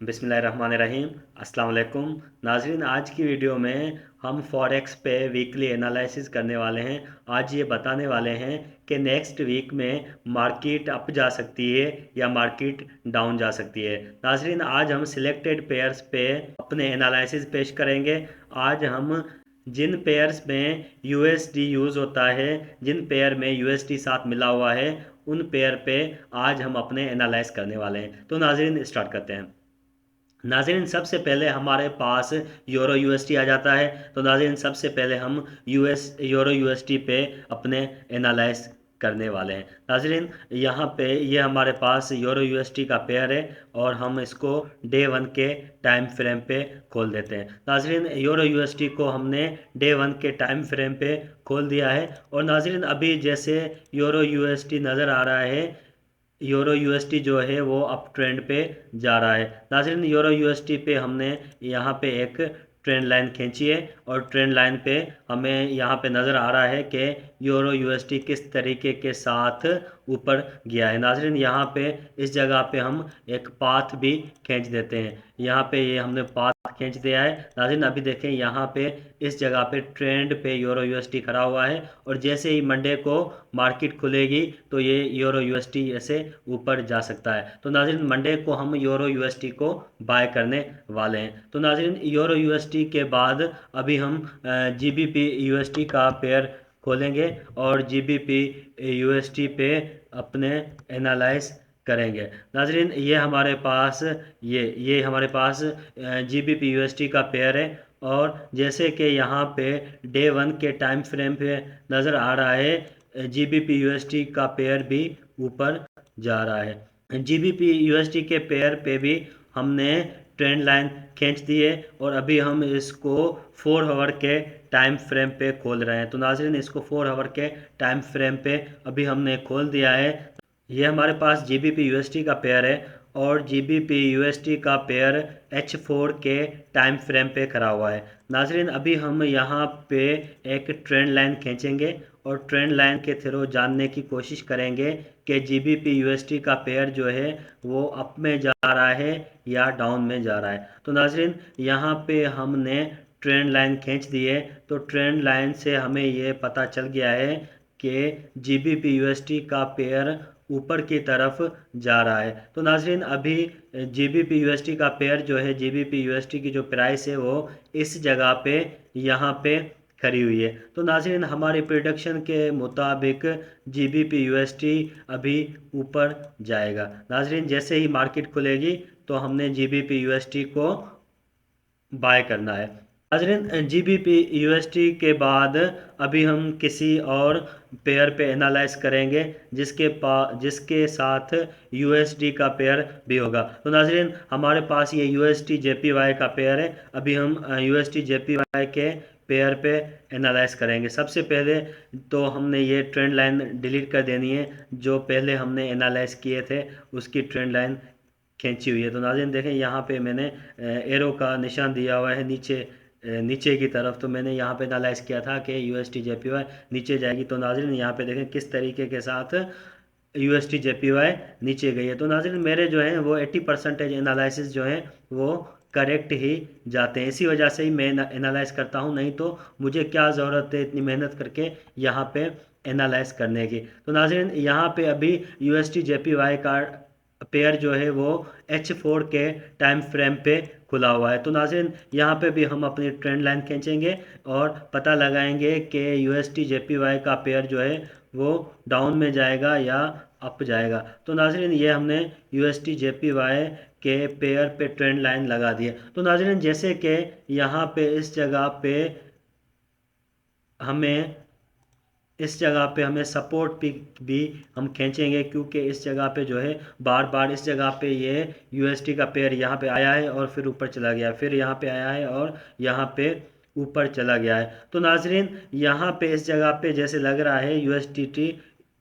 बिस्मिल्लाहिर्रहमानिर्रहीम। अस्सलाम वालेकुम नाजरीन, आज की वीडियो में हम फॉरेक्स पे वीकली एनालिसिस करने वाले हैं। आज ये बताने वाले हैं कि नेक्स्ट वीक में मार्केट अप जा सकती है या मार्केट डाउन जा सकती है। नाजरीन, आज हम सिलेक्टेड पेयर्स पे अपने एनालिसिस पेश करेंगे। आज हम जिन पेयर्स में यूएसडी यूज़ होता है, जिन पेयर में यूएसडी साथ मिला हुआ है, उन पेयर पे आज हम अपने एनालाइज करने वाले हैं। तो नाजरीन, स्टार्ट करते हैं। नाज़रीन, सबसे पहले हमारे पास यूरो यूएसटी आ जाता है। तो नाज़रीन, सबसे पहले हम यूरो यूएसटी पे अपने एनालाइज करने वाले हैं। नाज़रीन, यहाँ पे ये हमारे पास यूरो यूएसटी का पेयर है और हम इसको डे वन के टाइम फ्रेम पे खोल देते हैं। नाज़रीन, यूरो यूएसटी को हमने डे वन के टाइम फ्रेम पे खोल दिया है और नाज़रीन, अभी जैसे यूरो यूएसटी नज़र आ रहा है, यूरो यूएसटी जो है वो अप ट्रेंड पे जा रहा है। नाज़रीन, यूरो यूएसटी पे हमने यहाँ पे एक ट्रेंड लाइन खींची है और ट्रेंड लाइन पे हमें यहाँ पे नज़र आ रहा है कि यूरो यूएसटी किस तरीके के साथ ऊपर गया है। नाज़रीन, यहाँ पे इस जगह पे हम एक पाथ भी खींच देते हैं। यहाँ पे ये हमने पाथ खींच दिया है। नाज़रीन, अभी देखें, यहाँ पे इस जगह पे ट्रेंड पे यूरो यूएसटी खड़ा हुआ है और जैसे ही मंडे को मार्केट खुलेगी तो ये यूरो यूएसटी ऐसे ऊपर जा सकता है। तो नाज़रीन, मंडे को हम यूरो यूएसटी को बाय करने वाले हैं। तो नाज़रीन, यूरो यूएसटी के बाद अभी हम जीबीपी यूएसटी का पेयर खोलेंगे और जीबीपी यूएसटी पे अपने एनालाइज करेंगे। नाज़रीन, ये हमारे पास जीबीपी यूएसटी का पेयर है और जैसे कि यहाँ पे डे वन के टाइम फ्रेम पे नज़र आ रहा है, जीबीपी यूएसटी का पेयर भी ऊपर जा रहा है। जीबीपी यूएसडी के पेयर पे भी हमने ट्रेंड लाइन खींच दी है और अभी हम इसको 4 आवर के टाइम फ्रेम पे खोल रहे हैं। तो नाज़रीन, इसको 4 आवर के टाइम फ्रेम पे अभी हमने खोल दिया है। ये हमारे पास जीबीपी यूएसडी का पेयर है और जीबीपी यूएसडी का पेयर H4 के टाइम फ्रेम पे खड़ा हुआ है। नाज़रीन, अभी हम यहाँ पे एक ट्रेंड लाइन खींचेंगे और ट्रेंड लाइन के थ्रू जानने की कोशिश करेंगे कि जीबीपी यूएसडी का पेयर जो है वो अप में जा रहा है या डाउन में जा रहा है। तो नाज़रीन, यहाँ पे हमने ट्रेंड लाइन खींच दी है। तो ट्रेंड लाइन से हमें ये पता चल गया है कि जीबीपी यूएसडी का पेयर ऊपर की तरफ जा रहा है। तो नाज़रीन, अभी जीबीपी यूएसडी का पेयर जो है, जीबीपी यूएसडी की जो प्राइस है वो इस जगह पे यहाँ पे खड़ी हुई है। तो नाज़रीन, हमारी प्रोडक्शन के मुताबिक जीबीपी यूएसडी अभी ऊपर जाएगा। नाज़रीन, जैसे ही मार्केट खुलेगी तो हमने जीबीपी यूएसडी को बाय करना है। नाज़रीन, जीबीपी यूएसडी के बाद अभी हम किसी और पेयर पे एनालाइज करेंगे जिसके साथ यूएसडी का पेयर भी होगा। तो नाज़रीन, हमारे पास ये यूएसडी जेपीवाई का पेयर है। अभी हम यूएसडी जेपीवाई के पेयर पे एनालाइज करेंगे। सबसे पहले तो हमने ये ट्रेंड लाइन डिलीट कर देनी है, जो पहले हमने एनालाइज किए थे उसकी ट्रेंड लाइन खींची हुई है। तो नाज़रीन, देखें, यहाँ पे मैंने एरो का निशान दिया हुआ है नीचे की तरफ। तो मैंने यहाँ पे एनालाइज किया था कि यूएसटी जेपीवाई नीचे जाएगी। तो नाज़रीन, यहाँ पे देखें किस तरीके के साथ यूएसटी जेपीवाई नीचे गई है। तो नाज़रीन, मेरे जो हैं वो 80% एनालिसिस जो हैं वो करेक्ट ही जाते हैं। इसी वजह से ही मैं एनालाइज करता हूँ, नहीं तो मुझे क्या ज़रूरत है इतनी मेहनत करके यहाँ पे एनालाइज करने की। तो नाज़रीन, यहाँ पे अभी यूएसटी जेपीवाई का पेयर जो है वो H4 के टाइम फ्रेम पे खुला हुआ है। तो नाज़रीन, यहाँ पे भी हम अपनी ट्रेंड लाइन खींचेंगे और पता लगाएंगे कि यूएसटी जेपीवाई का पेयर जो है वो डाउन में जाएगा या अप जाएगा। तो नाज़रीन, ये हमने यूएसटी जेपीवाई के पेयर पे ट्रेंड लाइन लगा दी है। तो नाज़रीन, जैसे कि यहाँ पे इस जगह पे हमें सपोर्ट भी हम खींचेंगे, क्योंकि इस जगह पे जो है बार बार इस जगह पे ये यूएसटी का पेयर यहाँ पे आया है और फिर ऊपर चला गया, फिर यहाँ पे आया है और यहाँ पे ऊपर चला गया है। तो नाजरीन, यहाँ पे इस जगह पे जैसे लग रहा है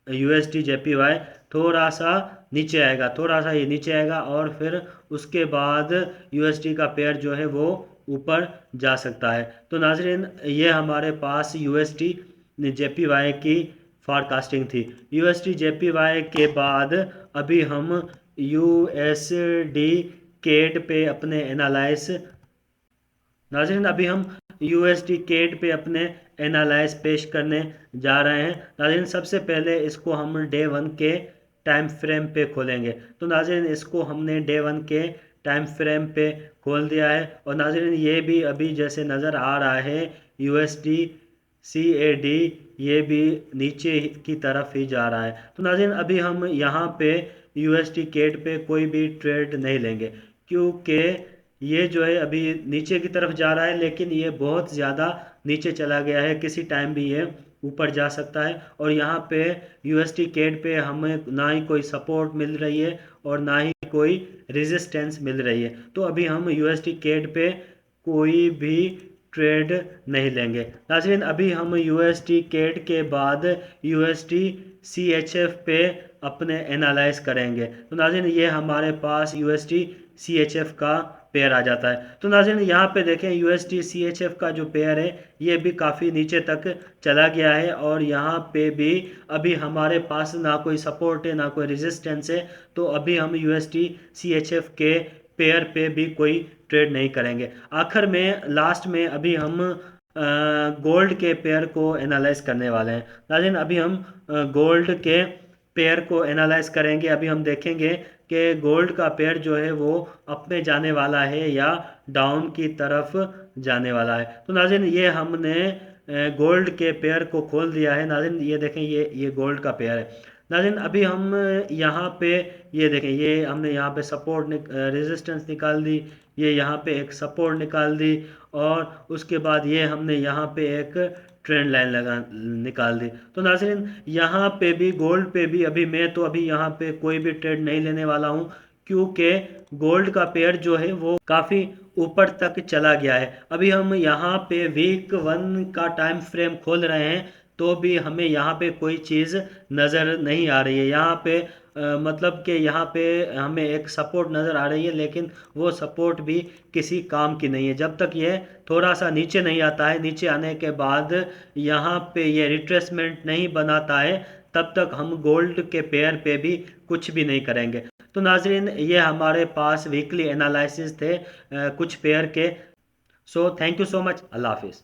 यूएसटी जेपीवाई थोड़ा सा नीचे आएगा, थोड़ा सा ये नीचे आएगा और फिर उसके बाद यूएसटी का पेयर जो है वो ऊपर जा सकता है। तो नाजरीन, ये हमारे पास यूएसटी जेपीवाई की फॉरकास्टिंग थी। यूएसडी जेपीवाई के बाद अभी हम यूएसडी केड पे अपने एनालाइज नाज़रीन अभी हम USD केड पे अपने एनालाइज पेश करने जा रहे हैं। नाज़रीन सबसे पहले इसको हम डे 1 के टाइम फ्रेम पे खोलेंगे। तो नाज़रीन इसको हमने डे 1 के टाइम फ्रेम पे खोल दिया है और नाज़रीन ये भी अभी जैसे नज़र आ रहा है USD CAD ये भी नीचे की तरफ ही जा रहा है। तो नाज़रीन अभी हम यहाँ पे USD केड पे कोई भी ट्रेड नहीं लेंगे क्योंकि ये जो है अभी नीचे की तरफ जा रहा है, लेकिन ये बहुत ज़्यादा नीचे चला गया है, किसी टाइम भी ये ऊपर जा सकता है। और यहाँ पे USD केड पे हमें ना ही कोई सपोर्ट मिल रही है और ना ही कोई रेजिस्टेंस मिल रही है। तो अभी हम USD केड पे कोई भी ट्रेड नहीं लेंगे। नाज़रीन अभी हम USD केड के बाद USD CHF पे अपने एनालाइज करेंगे। तो नाज़रीन ये हमारे पास USD CHF का पेयर आ जाता है। तो नाज़रीन यहाँ पे देखें USD CHF का जो पेयर है ये भी काफ़ी नीचे तक चला गया है और यहाँ पे भी अभी हमारे पास ना कोई सपोर्ट है ना कोई रेजिस्टेंस है। तो अभी हम USD CHF के पेयर पे भी कोई ट्रेड नहीं करेंगे। आखिर में लास्ट में अभी हम गोल्ड के पेयर को एनालाइज करने वाले हैं। नाज़रीन अभी हम गोल्ड के पेयर को एनालाइज करेंगे। अभी हम देखेंगे कि गोल्ड का पेयर जो है वो अप में जाने वाला है या डाउन की तरफ जाने वाला है। तो नाज़रीन ये हमने गोल्ड के पेयर को खोल दिया है। नाज़रीन ये देखें ये गोल्ड का पेयर है। नाज़रीन अभी हम यहाँ पे ये देखें ये हमने यहाँ पे सपोर्ट रेजिस्टेंस निकाल दी, ये यहाँ पे एक सपोर्ट निकाल दी और उसके बाद ये हमने यहाँ पे एक ट्रेंड लाइन निकाल दी। तो नाज़रीन यहाँ पे भी गोल्ड पे भी अभी मैं तो अभी यहाँ पे कोई भी ट्रेड नहीं लेने वाला हूँ क्योंकि गोल्ड का पेयर जो है वो काफ़ी ऊपर तक चला गया है। अभी हम यहाँ पे वीक 1 का टाइम फ्रेम खोल रहे हैं तो भी हमें यहाँ पे कोई चीज़ नज़र नहीं आ रही है। यहाँ पे मतलब कि यहाँ पे हमें एक सपोर्ट नज़र आ रही है, लेकिन वो सपोर्ट भी किसी काम की नहीं है। जब तक ये थोड़ा सा नीचे नहीं आता है, नीचे आने के बाद यहाँ पे ये रिट्रेसमेंट नहीं बनाता है, तब तक हम गोल्ड के पेयर पे भी कुछ भी नहीं करेंगे। तो नाजरीन ये हमारे पास वीकली एनालिसिस थे कुछ पेयर के। So thank you so much. अल्लाह हाफिज़।